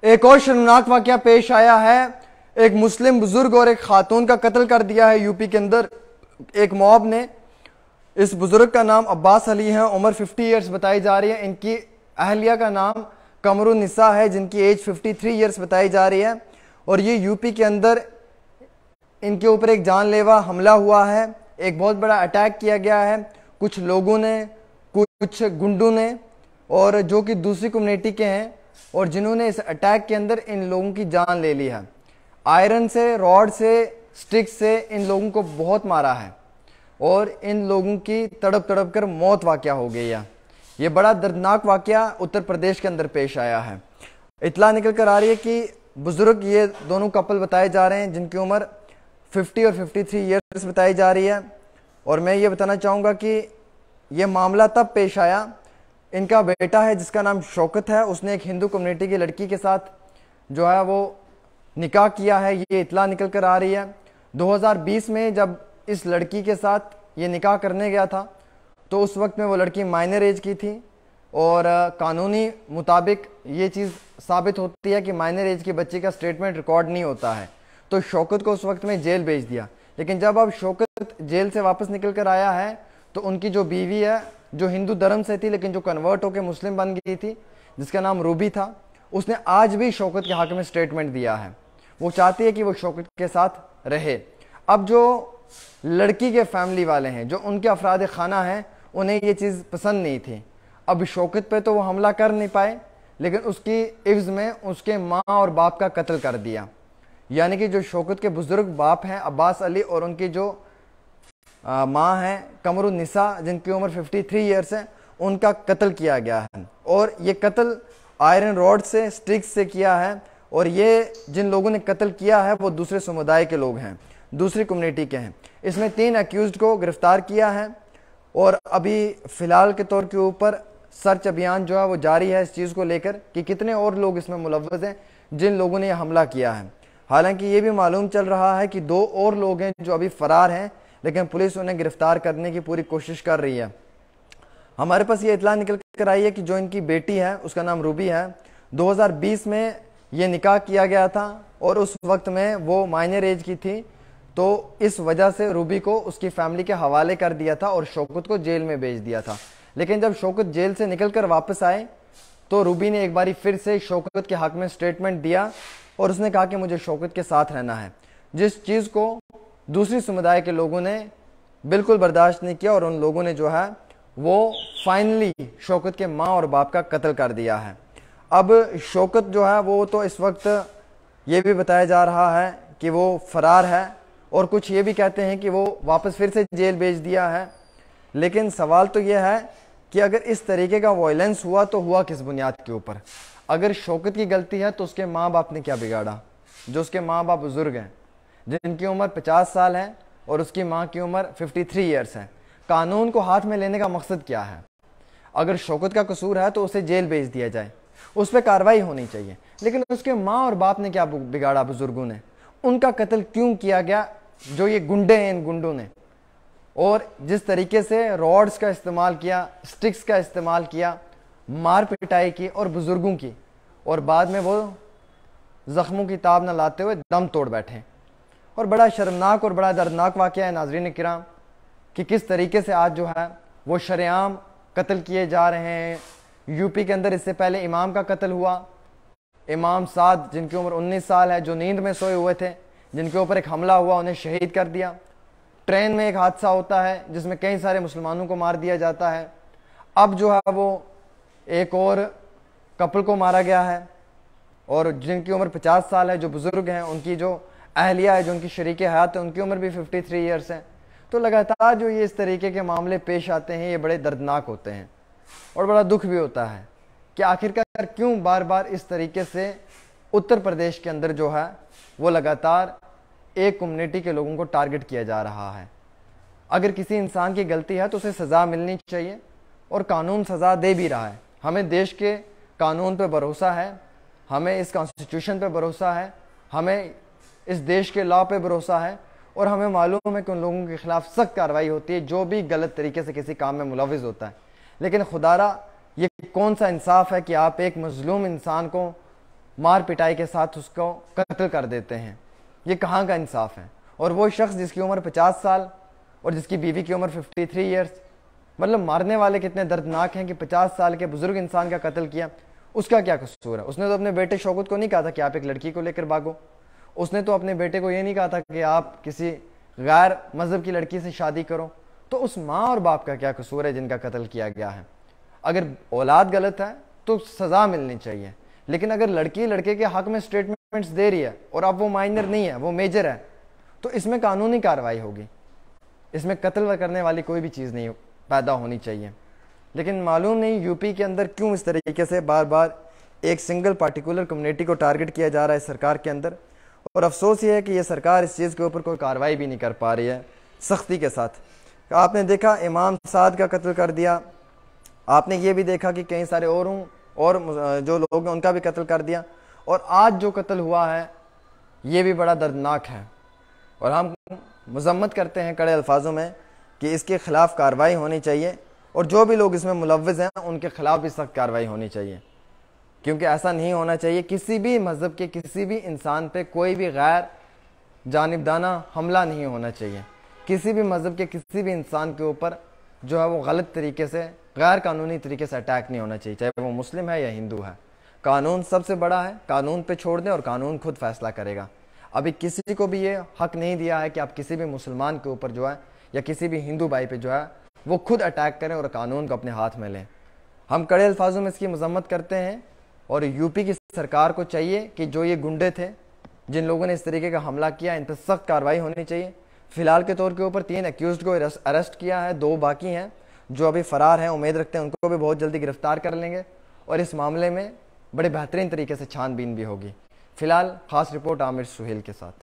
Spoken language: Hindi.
एक और शर्मनाक वाकया पेश आया है। एक मुस्लिम बुजुर्ग और एक खातून का कत्ल कर दिया है यूपी के अंदर एक मॉब ने। इस बुजुर्ग का नाम अब्बास अली है, उम्र 50 ईयर्स बताई जा रही है। इनकी अहलिया का नाम कमरुन्निसा है, जिनकी एज 53 ईयर्स बताई जा रही है। और ये यूपी के अंदर इनके ऊपर एक जानलेवा हमला हुआ है, एक बहुत बड़ा अटैक किया गया है कुछ लोगों ने, कुछ गुंडों ने, और जो कि दूसरी कम्युनिटी के हैं, और जिन्होंने इस अटैक के अंदर इन लोगों की जान ले ली है। आयरन से, रॉड से, स्टिक से इन लोगों को बहुत मारा है और इन लोगों की तड़प तड़प कर मौत वाकया हो गई है। ये बड़ा दर्दनाक वाकया उत्तर प्रदेश के अंदर पेश आया है। इतला निकल कर आ रही है कि बुजुर्ग, ये दोनों कपल बताए जा रहे हैं जिनकी उम्र 50 और 53 ईयर्स बताई जा रही है। और मैं ये बताना चाहूँगा कि ये मामला तब पेश आया, इनका बेटा है जिसका नाम शौकत है, उसने एक हिंदू कम्युनिटी की लड़की के साथ जो है वो निकाह किया है। ये इतला निकल कर आ रही है। 2020 में जब इस लड़की के साथ ये निकाह करने गया था तो उस वक्त में वो लड़की माइनर एज की थी, और कानूनी मुताबिक ये चीज़ साबित होती है कि माइनर एज के बच्चे का स्टेटमेंट रिकॉर्ड नहीं होता है। तो शौकत को उस वक्त में जेल भेज दिया। लेकिन जब अब शौकत जेल से वापस निकल कर आया है तो उनकी जो बीवी है, जो हिंदू धर्म से थी लेकिन जो कन्वर्ट होकर मुस्लिम बन गई थी, जिसका नाम रूबी था, उसने आज भी शौकत के हक में स्टेटमेंट दिया है। वो चाहती है कि वो शौकत के साथ रहे। अब जो लड़की के फैमिली वाले हैं, जो उनके अफराद खाना हैं, उन्हें ये चीज़ पसंद नहीं थी। अब शौकत पे तो वो हमला कर नहीं पाए, लेकिन उसकी इव्ज़ में उसके माँ और बाप का कत्ल कर दिया। यानी कि जो शौकत के बुजुर्ग बाप हैं अब्बास अली, और उनकी जो माँ हैं कमरुन्निसा, जिनकी उम्र 53 ईयर्स है, उनका कत्ल किया गया है। और ये कत्ल आयरन रॉड से, स्टिक्स से किया है। और ये जिन लोगों ने कत्ल किया है वो दूसरे समुदाय के लोग हैं, दूसरी कम्युनिटी के हैं। इसमें 3 अक्यूज्ड को गिरफ्तार किया है और अभी फ़िलहाल के तौर के ऊपर सर्च अभियान जो है वो जारी है इस चीज़ को लेकर कि कितने और लोग इसमें मुलव्वस हैं जिन लोगों ने यह हमला किया है। हालांकि ये भी मालूम चल रहा है कि 2 और लोग हैं जो अभी फ़रार हैं, लेकिन पुलिस उन्हें गिरफ्तार करने की पूरी कोशिश कर रही है। हमारे पास ये इतला निकल कर आई है कि जो इनकी बेटी है, उसका नाम रूबी है, 2020 में ये निकाह किया गया था और उस वक्त में वो माइनर एज की थी। तो इस वजह से रूबी को उसकी फैमिली के हवाले कर दिया था और शौकत को जेल में भेज दिया था। लेकिन जब शौकत जेल से निकल कर वापस आए तो रूबी ने एक बारी फिर से शौकत के हक में स्टेटमेंट दिया और उसने कहा कि मुझे शौकत के साथ रहना है, जिस चीज़ को दूसरी समुदाय के लोगों ने बिल्कुल बर्दाश्त नहीं किया और उन लोगों ने जो है वो फाइनली शौकत के माँ और बाप का कत्ल कर दिया है। अब शौकत जो है वो तो इस वक्त ये भी बताया जा रहा है कि वो फरार है, और कुछ ये भी कहते हैं कि वो वापस फिर से जेल भेज दिया है। लेकिन सवाल तो ये है कि अगर इस तरीके का वायलेंस हुआ तो हुआ किस बुनियाद के ऊपर? अगर शौकत की गलती है तो उसके माँ बाप ने क्या बिगाड़ा? जो उसके माँ बाप बुजुर्ग हैं, जिनकी उम्र 50 साल है और उसकी माँ की उम्र 53 ईयर्स है, कानून को हाथ में लेने का मकसद क्या है? अगर शौकत का कसूर है तो उसे जेल भेज दिया जाए, उस पर कार्रवाई होनी चाहिए। लेकिन उसके माँ और बाप ने क्या बिगाड़ा? बुजुर्गों ने उनका कत्ल क्यों किया गया? जो ये गुंडे हैं, इन गुंडों ने, और जिस तरीके से रॉड्स का इस्तेमाल किया, स्टिक्स का इस्तेमाल किया, मार पिटाई की और बुजुर्गों की, और बाद में वो जख्मों की ताब न लाते हुए दम तोड़ बैठे। और बड़ा शर्मनाक और बड़ा दर्दनाक वाक़या है नाज़रीन किराम कि किस तरीके से आज जो है वो शरेआम कत्ल किए जा रहे हैं। यूपी के अंदर इससे पहले इमाम का कत्ल हुआ, इमाम साद जिनकी उम्र 19 साल है, जो नींद में सोए हुए थे, जिनके ऊपर एक हमला हुआ, उन्हें शहीद कर दिया। ट्रेन में एक हादसा होता है जिसमें कई सारे मुसलमानों को मार दिया जाता है। अब जो है वो एक और कपल को मारा गया है, और जिनकी उम्र 50 साल है, जो बुज़ुर्ग हैं, उनकी जो अहलिया है, जो उनकी शरीक हयात है, उनकी उम्र भी 53 ईयर्स है। तो लगातार जो ये इस तरीके के मामले पेश आते हैं ये बड़े दर्दनाक होते हैं और बड़ा दुख भी होता है कि आखिरकार क्यों बार बार इस तरीके से उत्तर प्रदेश के अंदर जो है वो लगातार एक कम्युनिटी के लोगों को टारगेट किया जा रहा है। अगर किसी इंसान की गलती है तो उसे सज़ा मिलनी चाहिए, और कानून सज़ा दे भी रहा है। हमें देश के कानून पे भरोसा है, हमें इस कॉन्स्टिट्यूशन पे भरोसा है, हमें इस देश के लॉ पे भरोसा है, और हमें मालूम है कि उन लोगों के खिलाफ सख्त कार्रवाई होती है जो भी गलत तरीके से किसी काम में मुलविस होता है। लेकिन खुदारा ये कौन सा इंसाफ है कि आप एक मजलूम इंसान को मार पिटाई के साथ उसको कत्ल कर देते हैं। ये कहाँ का इंसाफ है? और वो शख्स जिसकी उम्र 50 साल और जिसकी बीवी की उम्र 53 ईयर्स, मतलब मारने वाले कितने दर्दनाक हैं कि 50 साल के बुजुर्ग इंसान का कत्ल किया। उसका क्या कसूर है? उसने तो अपने बेटे शौकत को नहीं कहा था कि आप एक लड़की को लेकर भागो। उसने तो अपने बेटे को ये नहीं कहा था कि आप किसी गैर मजहब की लड़की से शादी करो। तो उस माँ और बाप का क्या कसूर है जिनका कत्ल किया गया है? अगर औलाद गलत है तो सज़ा मिलनी चाहिए, लेकिन अगर लड़की लड़के के हक में स्टेटमेंट्स दे रही है और अब वो माइनर नहीं है, वो मेजर है, तो इसमें कानूनी कार्रवाई होगी। इसमें कत्ल करने वाली कोई भी चीज़ नहीं पैदा होनी चाहिए। लेकिन मालूम नहीं यूपी के अंदर क्यों इस तरीके से बार बार एक सिंगल पार्टिकुलर कम्युनिटी को टारगेट किया जा रहा है सरकार के अंदर। और अफसोस ये है कि ये सरकार इस चीज़ के ऊपर कोई कार्रवाई भी नहीं कर पा रही है सख्ती के साथ। आपने देखा इमाम साद का कत्ल कर दिया, आपने ये भी देखा कि कई सारे और जो लोग हैं उनका भी कत्ल कर दिया, और आज जो कत्ल हुआ है ये भी बड़ा दर्दनाक है। और हम मजम्मत करते हैं कड़े अल्फाजों में कि इसके खिलाफ कार्रवाई होनी चाहिए, और जो भी लोग इसमें मुलव्विज़ हैं उनके खिलाफ भी सख्त कार्रवाई होनी चाहिए। क्योंकि ऐसा नहीं होना चाहिए, किसी भी मज़हब के किसी भी इंसान पे कोई भी गैर जानिबदाना हमला नहीं होना चाहिए। किसी भी मज़हब के किसी भी इंसान के ऊपर जो है वो गलत तरीके से, गैर कानूनी तरीके से अटैक नहीं होना चाहिए, चाहे वो मुस्लिम है या हिंदू है। कानून सबसे बड़ा है, कानून पे छोड़ दें और कानून खुद फैसला करेगा। अभी किसी को भी ये हक नहीं दिया है कि आप किसी भी मुसलमान के ऊपर जो है या किसी भी हिंदू भाई पे जो है वो खुद अटैक करें और कानून को अपने हाथ में लें। हम कड़े अल्फाजों में इसकी मजम्मत करते हैं, और यूपी की सरकार को चाहिए कि जो ये गुंडे थे जिन लोगों ने इस तरीके का हमला किया, इन पर सख्त कार्रवाई होनी चाहिए। फिलहाल के तौर के ऊपर 3 एक्यूज्ड को अरेस्ट किया है, 2 बाकी हैं जो अभी फरार हैं। उम्मीद रखते हैं उनको भी बहुत जल्दी गिरफ्तार कर लेंगे और इस मामले में बड़े बेहतरीन तरीके से छानबीन भी होगी। फिलहाल खास रिपोर्ट आमिर सुहेल के साथ।